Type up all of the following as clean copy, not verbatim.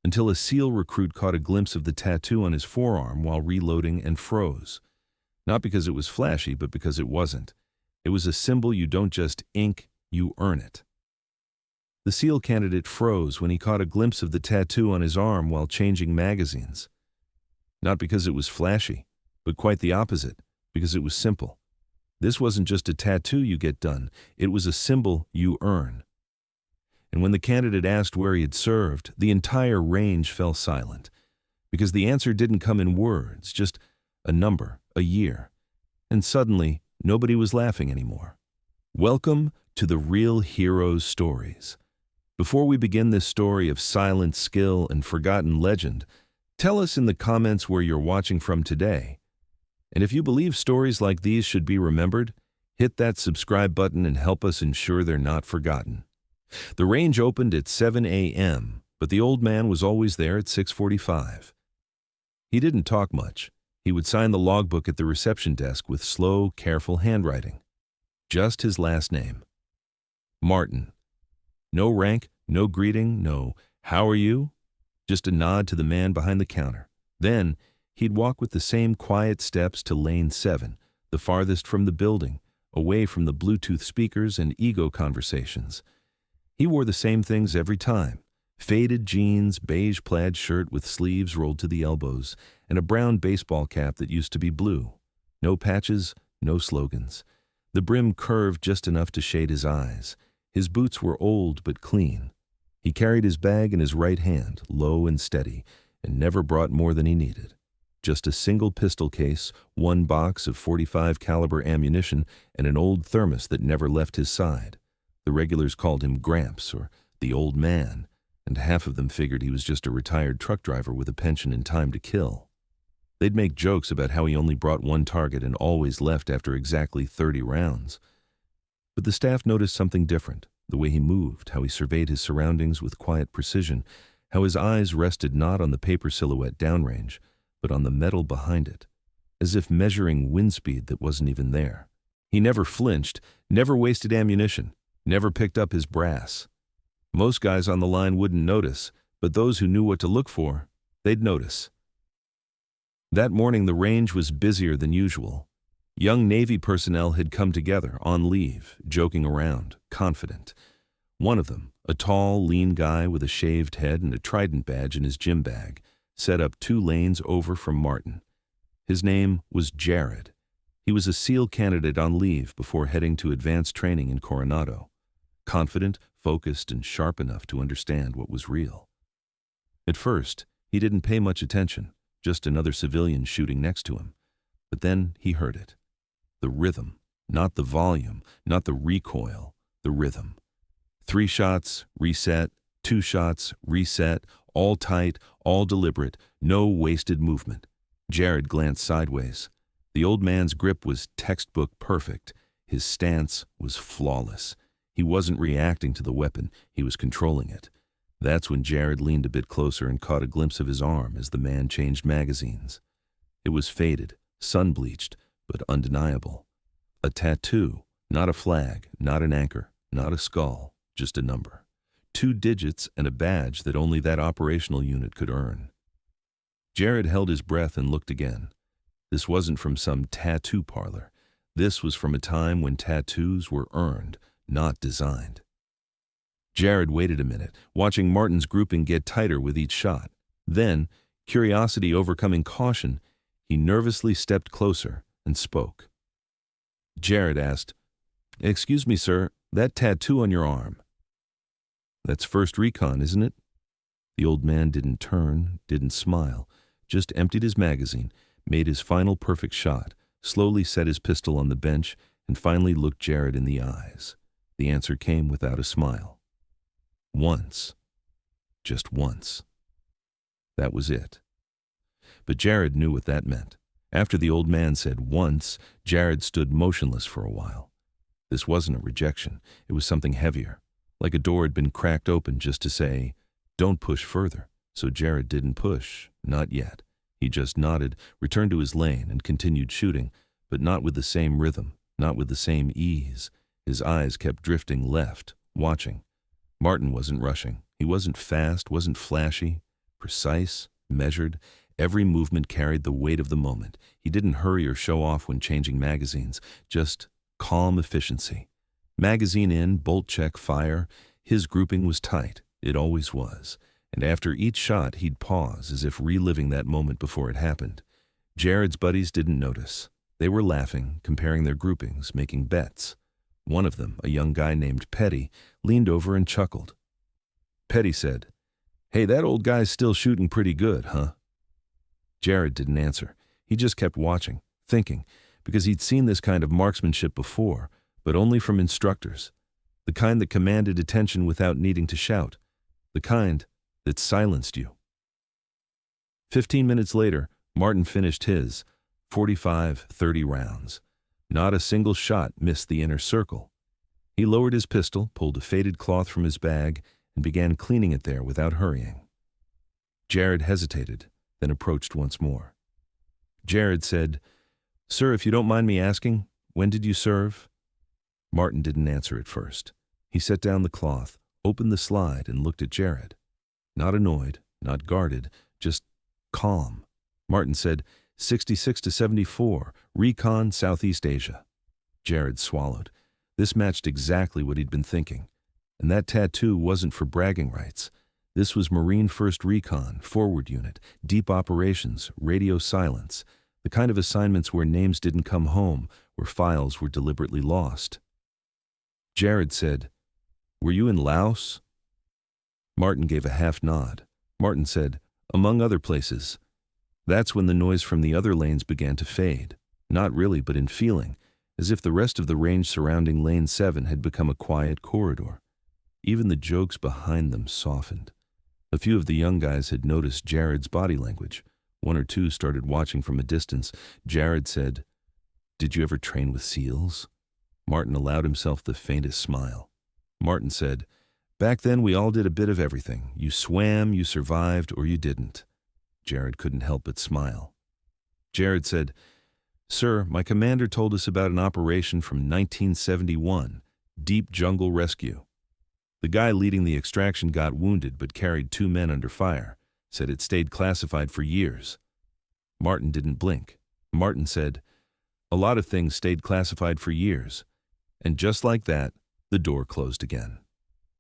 until a SEAL recruit caught a glimpse of the tattoo on his forearm while reloading and froze. Not because it was flashy, but because it wasn't. It was a symbol you don't just ink, you earn it. The SEAL candidate froze when he caught a glimpse of the tattoo on his arm while changing magazines. Not because it was flashy, but quite the opposite, because it was simple. This wasn't just a tattoo you get done, it was a symbol you earn. And when the candidate asked where he had served, the entire range fell silent, because the answer didn't come in words, just a number, a year. And suddenly, nobody was laughing anymore. Welcome to the Real Heroes Stories. Before we begin this story of silent skill and forgotten legend, tell us in the comments where you're watching from today. And if you believe stories like these should be remembered, hit that subscribe button and help us ensure they're not forgotten. The range opened at 7 a.m., but the old man was always there at 6:45. He didn't talk much. He would sign the logbook at the reception desk with slow, careful handwriting. Just his last name. Martin. No rank, no greeting, no "how are you?" Just a nod to the man behind the counter. Then, he'd walk with the same quiet steps to lane 7, the farthest from the building, away from the Bluetooth speakers and ego conversations. He wore the same things every time: faded jeans, beige plaid shirt with sleeves rolled to the elbows, and a brown baseball cap that used to be blue. No patches, no slogans. The brim curved just enough to shade his eyes. His boots were old but clean. He carried his bag in his right hand, low and steady, and never brought more than he needed. Just a single pistol case, one box of .45 caliber ammunition, and an old thermos that never left his side. The regulars called him Gramps or the Old Man, and half of them figured he was just a retired truck driver with a pension and time to kill. They'd make jokes about how he only brought one target and always left after exactly 30 rounds. But the staff noticed something different: the way he moved, how he surveyed his surroundings with quiet precision, how his eyes rested not on the paper silhouette downrange, but on the metal behind it, as if measuring wind speed that wasn't even there. He never flinched, never wasted ammunition, never picked up his brass. Most guys on the line wouldn't notice, but those who knew what to look for, they'd notice. That morning the range was busier than usual. Young Navy personnel had come together, on leave, joking around, confident. One of them, a tall, lean guy with a shaved head and a Trident badge in his gym bag, set up 2 lanes over from Martin. His name was Jared. He was a SEAL candidate on leave before heading to advanced training in Coronado. Confident, focused, and sharp enough to understand what was real. At first, he didn't pay much attention, just another civilian shooting next to him. But then he heard it. The rhythm, not the volume, not the recoil, the rhythm. 3 shots, reset, 2 shots, reset, all tight, all deliberate, no wasted movement. Jared glanced sideways. The old man's grip was textbook perfect. His stance was flawless. He wasn't reacting to the weapon, he was controlling it. That's when Jared leaned a bit closer and caught a glimpse of his arm as the man changed magazines. It was faded, sun-bleached, but undeniable. A tattoo, not a flag, not an anchor, not a skull, just a number. 2 digits and a badge that only that operational unit could earn. Jared held his breath and looked again. This wasn't from some tattoo parlor. This was from a time when tattoos were earned, not designed. Jared waited a minute, watching Martin's grouping get tighter with each shot. Then, curiosity overcoming caution, he nervously stepped closer and spoke. Jared asked, "Excuse me, sir, that tattoo on your arm. That's 1st Recon, isn't it?" The old man didn't turn, didn't smile, just emptied his magazine, made his final perfect shot, slowly set his pistol on the bench, and finally looked Jared in the eyes. The answer came without a smile. Once. Just once. That was it. But Jared knew what that meant. After the old man said once, Jared stood motionless for a while. This wasn't a rejection. It was something heavier, like a door had been cracked open just to say, "Don't push further." So Jared didn't push, not yet. He just nodded, returned to his lane, and continued shooting, but not with the same rhythm, not with the same ease. His eyes kept drifting left, watching. Martin wasn't rushing. He wasn't fast, wasn't flashy. precise, measured. Every movement carried the weight of the moment. He didn't hurry or show off when changing magazines, just calm efficiency. Magazine in, bolt check, fire. His grouping was tight. It always was. And after each shot, he'd pause, as if reliving that moment before it happened. Jared's buddies didn't notice. They were laughing, comparing their groupings, making bets. One of them, a young guy named Petty, leaned over and chuckled. Petty said, "Hey, that old guy's still shooting pretty good, huh?" Jared didn't answer. He just kept watching, thinking, because he'd seen this kind of marksmanship before, but only from instructors. The kind that commanded attention without needing to shout. The kind that silenced you. 15 minutes later, Martin finished his 45-30 rounds. Not a single shot missed the inner circle. He lowered his pistol, pulled a faded cloth from his bag, and began cleaning it there without hurrying. Jared hesitated, then approached once more. Jared said, "Sir, if you don't mind me asking, when did you serve?" Martin didn't answer at first. He set down the cloth, opened the slide, and looked at Jared. Not annoyed, not guarded, just calm. Martin said, 66 to 74, Recon, Southeast Asia. Jared swallowed. This matched exactly what he'd been thinking. And that tattoo wasn't for bragging rights. This was Marine 1st Recon, forward unit, deep operations, radio silence, the kind of assignments where names didn't come home, where files were deliberately lost. Jared said, "Were you in Laos?" Martin gave a half nod. Martin said, "Among other places." That's when the noise from the other lanes began to fade. Not really, but in feeling, as if the rest of the range surrounding Lane 7 had become a quiet corridor. Even the jokes behind them softened. A few of the young guys had noticed Jared's body language. One or two started watching from a distance. Jared said, "Did you ever train with SEALs?" Martin allowed himself the faintest smile. Martin said, "Back then we all did a bit of everything. You swam, you survived, or you didn't." Jared couldn't help but smile. Jared said, "Sir, my commander told us about an operation from 1971, Deep Jungle Rescue. The guy leading the extraction got wounded but carried 2 men under fire, said it stayed classified for years." Martin didn't blink. Martin said, "A lot of things stayed classified for years." And just like that, the door closed again.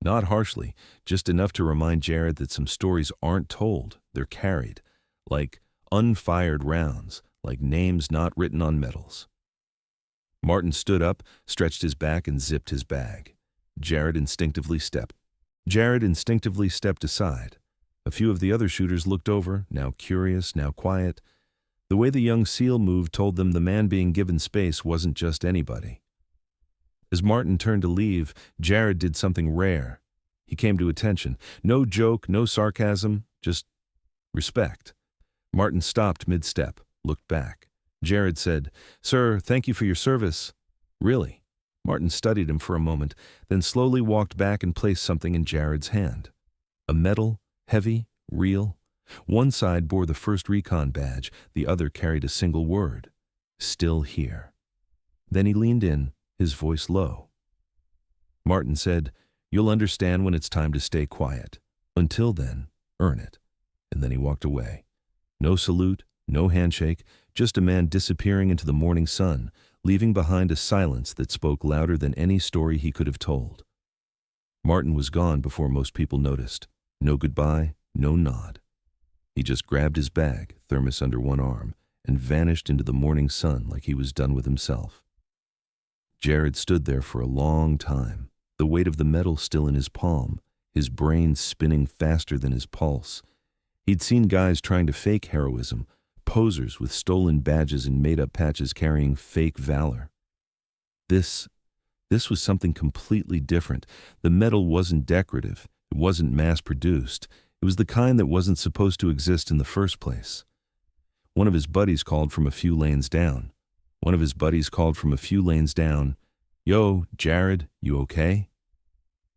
Not harshly, just enough to remind Jared that some stories aren't told, they're carried, like unfired rounds, like names not written on medals. Martin stood up, stretched his back, and zipped his bag. Jared instinctively stepped aside. A few of the other shooters looked over, now curious, now quiet. The way the young SEAL moved told them the man being given space wasn't just anybody. As Martin turned to leave, Jared did something rare. He came to attention. No joke, no sarcasm, just respect. Martin stopped mid-step, looked back. Jared said, "Sir, thank you for your service." "Really?" Martin studied him for a moment, then slowly walked back and placed something in Jared's hand. A medal, heavy, real. One side bore the 1st Recon badge, the other carried a single word, "Still here." Then he leaned in, his voice low. Martin said, "You'll understand when it's time to stay quiet. Until then, earn it." And then he walked away. No salute, no handshake, just a man disappearing into the morning sun, leaving behind a silence that spoke louder than any story he could have told. Martin was gone before most people noticed. No goodbye, no nod. He just grabbed his bag, thermos under one arm, and vanished into the morning sun like he was done with himself. Jared stood there for a long time, the weight of the medal still in his palm, his brain spinning faster than his pulse. He'd seen guys trying to fake heroism, posers with stolen badges and made-up patches carrying fake valor. This was something completely different. The medal wasn't decorative. It wasn't mass-produced. It was the kind that wasn't supposed to exist in the first place. One of his buddies called from a few lanes down. "Yo, Jared, you okay?"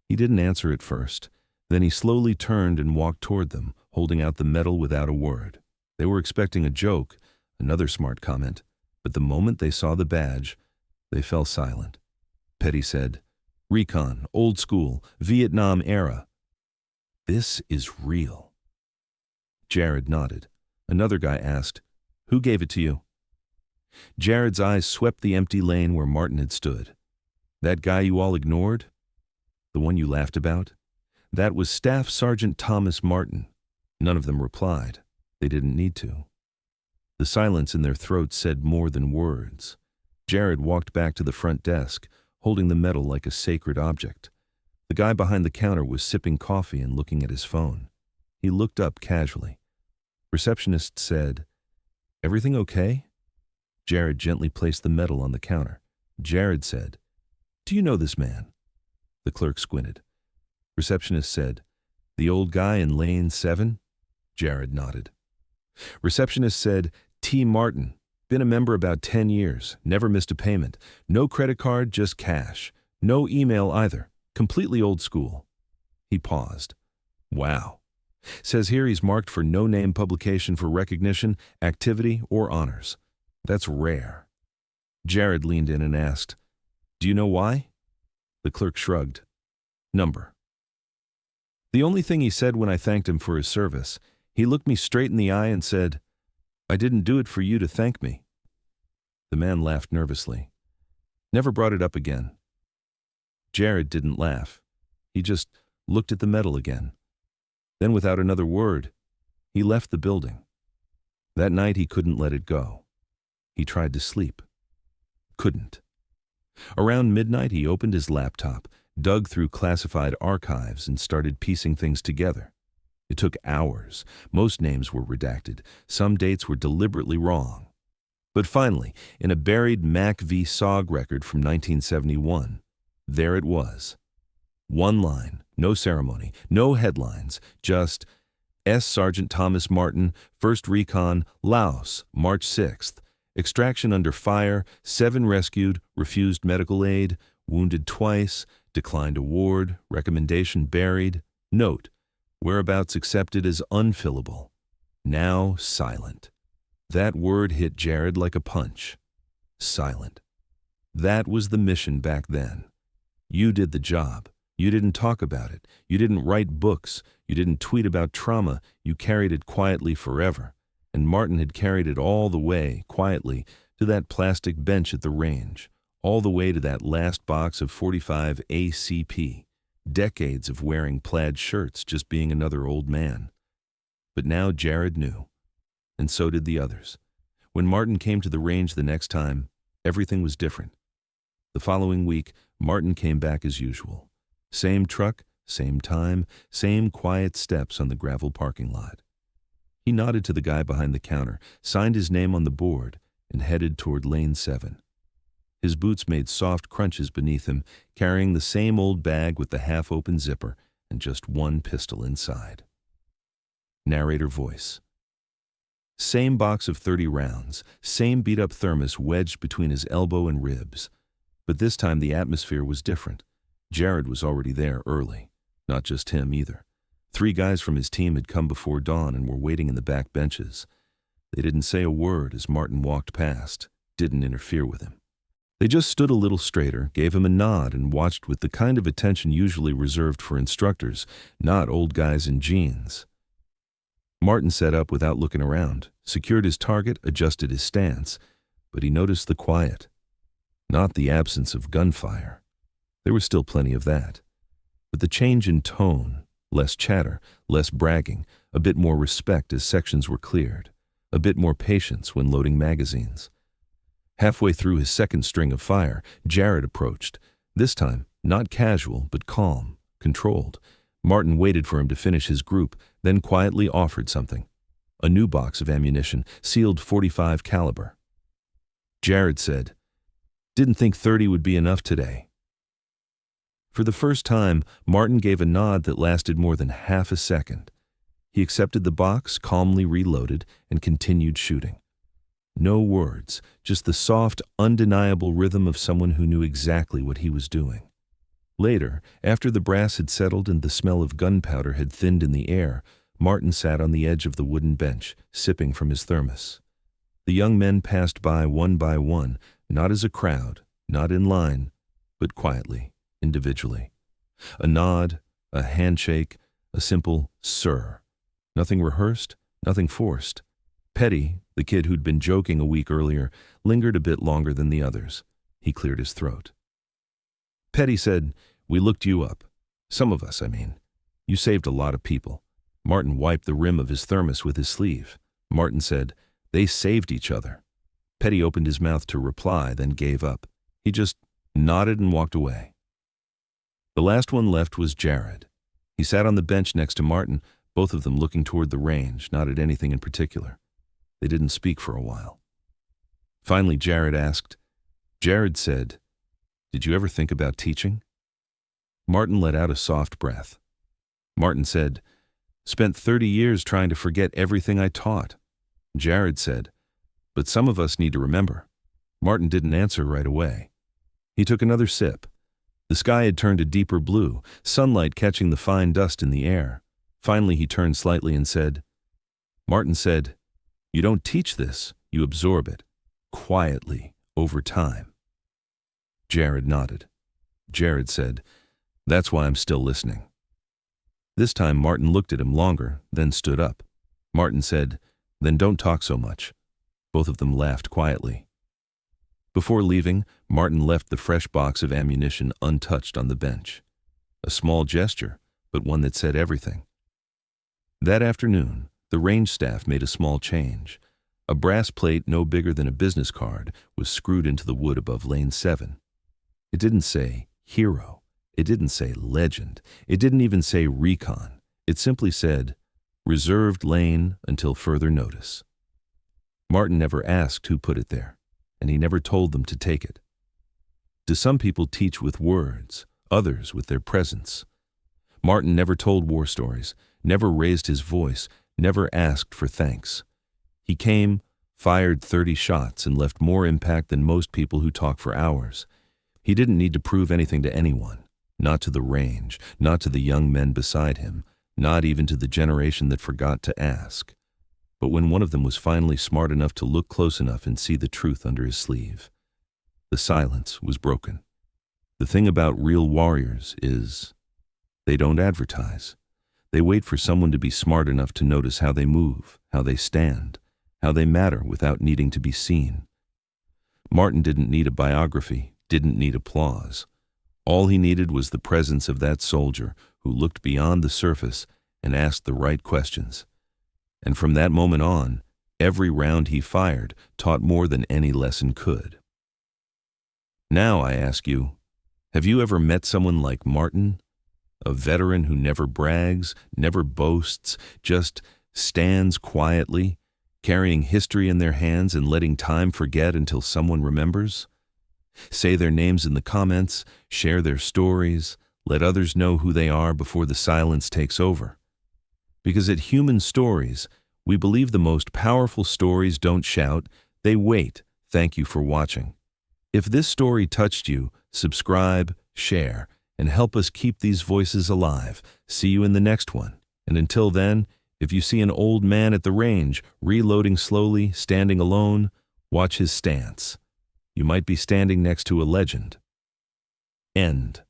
He didn't answer at first. Then he slowly turned and walked toward them, holding out the medal without a word. They were expecting a joke, another smart comment, but the moment they saw the badge, they fell silent. Petty said, "Recon, old school, Vietnam era. This is real." Jared nodded. Another guy asked, "Who gave it to you?" Jared's eyes swept the empty lane where Martin had stood. "That guy you all ignored? The one you laughed about? That was Staff Sergeant Thomas Martin." None of them replied. They didn't need to. The silence in their throats said more than words. Jared walked back to the front desk, holding the medal like a sacred object. The guy behind the counter was sipping coffee and looking at his phone. He looked up casually. Receptionist said, "Everything okay?" Jared gently placed the medal on the counter. Jared said, "Do you know this man?" The clerk squinted. Receptionist said, "The old guy in lane 7? Jared nodded. Receptionist said, "T. Martin. Been a member about 10 years. Never missed a payment. No credit card, just cash. No email either. Completely old school." He paused. "Wow. Says here he's marked for no name publication for recognition, activity, or honors. That's rare." Jared leaned in and asked, "Do you know why?" The clerk shrugged. "Number." "The only thing he said when I thanked him for his service, he looked me straight in the eye and said, 'I didn't do it for you to thank me.'" The man laughed nervously. "Never brought it up again." Jared didn't laugh. He just looked at the medal again. Then, without another word, he left the building. That night he couldn't let it go. He tried to sleep. Couldn't. Around midnight he opened his laptop, dug through classified archives, and started piecing things together. It took hours. Most names were redacted. Some dates were deliberately wrong. But finally, in a buried Mac v. Sog record from 1971, there it was. One line, no ceremony, no headlines, just S. Sergeant Thomas Martin, 1st Recon, Laos, March 6th. Extraction under fire, 7 rescued, refused medical aid, wounded twice, declined award, recommendation buried. Note, whereabouts accepted as unfillable. Now silent. That word hit Jared like a punch. Silent. That was the mission back then. You did the job. You didn't talk about it. You didn't write books. You didn't tweet about trauma. You carried it quietly forever. And Martin had carried it all the way, quietly, to that plastic bench at the range, all the way to that last box of 45 ACP. Decades of wearing plaid shirts, just being another old man. But now Jared knew. And so did the others. When Martin came to the range the next time, everything was different. The following week, Martin came back as usual. Same truck, same time, same quiet steps on the gravel parking lot. He nodded to the guy behind the counter, signed his name on the board, and headed toward lane 7. His boots made soft crunches beneath him, carrying the same old bag with the half-open zipper and just one pistol inside. Narrator voice. Same box of 30 rounds, same beat-up thermos wedged between his elbow and ribs. But this time the atmosphere was different. Jared was already there early. Not just him either. 3 guys from his team had come before dawn and were waiting in the back benches. They didn't say a word as Martin walked past, didn't interfere with him. They just stood a little straighter, gave him a nod, and watched with the kind of attention usually reserved for instructors, not old guys in jeans. Martin sat up without looking around, secured his target, adjusted his stance, but he noticed the quiet. Not the absence of gunfire. There was still plenty of that. But the change in tone, less chatter, less bragging, a bit more respect as sections were cleared, a bit more patience when loading magazines. Halfway through his second string of fire, Jared approached, this time not casual but calm, controlled. Martin waited for him to finish his group, then quietly offered something. A new box of ammunition, sealed .45 caliber. Jared said, "Didn't think 30 would be enough today." For the first time, Martin gave a nod that lasted more than half a second. He accepted the box, calmly reloaded, and continued shooting. No words, just the soft, undeniable rhythm of someone who knew exactly what he was doing. Later, after the brass had settled and the smell of gunpowder had thinned in the air, Martin sat on the edge of the wooden bench, sipping from his thermos. The young men passed by one, not as a crowd, not in line, but quietly, individually. A nod, a handshake, a simple "sir." Nothing rehearsed, Nothing forced. Petty, the kid who'd been joking a week earlier, lingered a bit longer than the others. He cleared his throat. Petty said, "We looked you up. Some of us, I mean. You saved a lot of people." Martin wiped the rim of his thermos with his sleeve. Martin said, "They saved each other." Petty opened his mouth to reply, then gave up. He just nodded and walked away. The last one left was Jared. He sat on the bench next to Martin, both of them looking toward the range, not at anything in particular. They didn't speak for a while. Finally, Jared asked. Jared said, "Did you ever think about teaching?" Martin let out a soft breath. Martin said, "Spent 30 years trying to forget everything I taught." Jared said, "But some of us need to remember." Martin didn't answer right away. He took another sip. The sky had turned a deeper blue, sunlight catching the fine dust in the air. Finally, he turned slightly and said, Martin said, "You don't teach this, you absorb it, quietly, over time." Jared nodded. Jared said, "That's why I'm still listening." This time Martin looked at him longer, then stood up. Martin said, "Then don't talk so much." Both of them laughed quietly. Before leaving, Martin left the fresh box of ammunition untouched on the bench. A small gesture, but one that said everything. That afternoon, the range staff made a small change. A brass plate no bigger than a business card was screwed into the wood above Lane 7. It didn't say hero. It didn't say legend. It didn't even say recon. It simply said, reserved lane until further notice. Martin never asked who put it there, and he never told them to take it. Do some people teach with words, others with their presence? Martin never told war stories, never raised his voice, never asked for thanks. He came, fired 30 shots, and left more impact than most people who talk for hours. He didn't need to prove anything to anyone, not to the range, not to the young men beside him, not even to the generation that forgot to ask. But when one of them was finally smart enough to look close enough and see the truth under his sleeve, the silence was broken. The thing about real warriors is they don't advertise. They wait for someone to be smart enough to notice how they move, how they stand, how they matter without needing to be seen. Martin didn't need a biography, didn't need applause. All he needed was the presence of that soldier who looked beyond the surface and asked the right questions. And from that moment on, every round he fired taught more than any lesson could. Now I ask you, have you ever met someone like Martin? A veteran who never brags, never boasts, just stands quietly, carrying history in their hands and letting time forget until someone remembers? Say their names in the comments, share their stories, let others know who they are before the silence takes over. Because at Human Stories, we believe the most powerful stories don't shout, they wait. Thank you for watching. If this story touched you, subscribe, share, and help us keep these voices alive. See you in the next one. And until then, if you see an old man at the range, reloading slowly, standing alone, watch his stance. You might be standing next to a legend. End.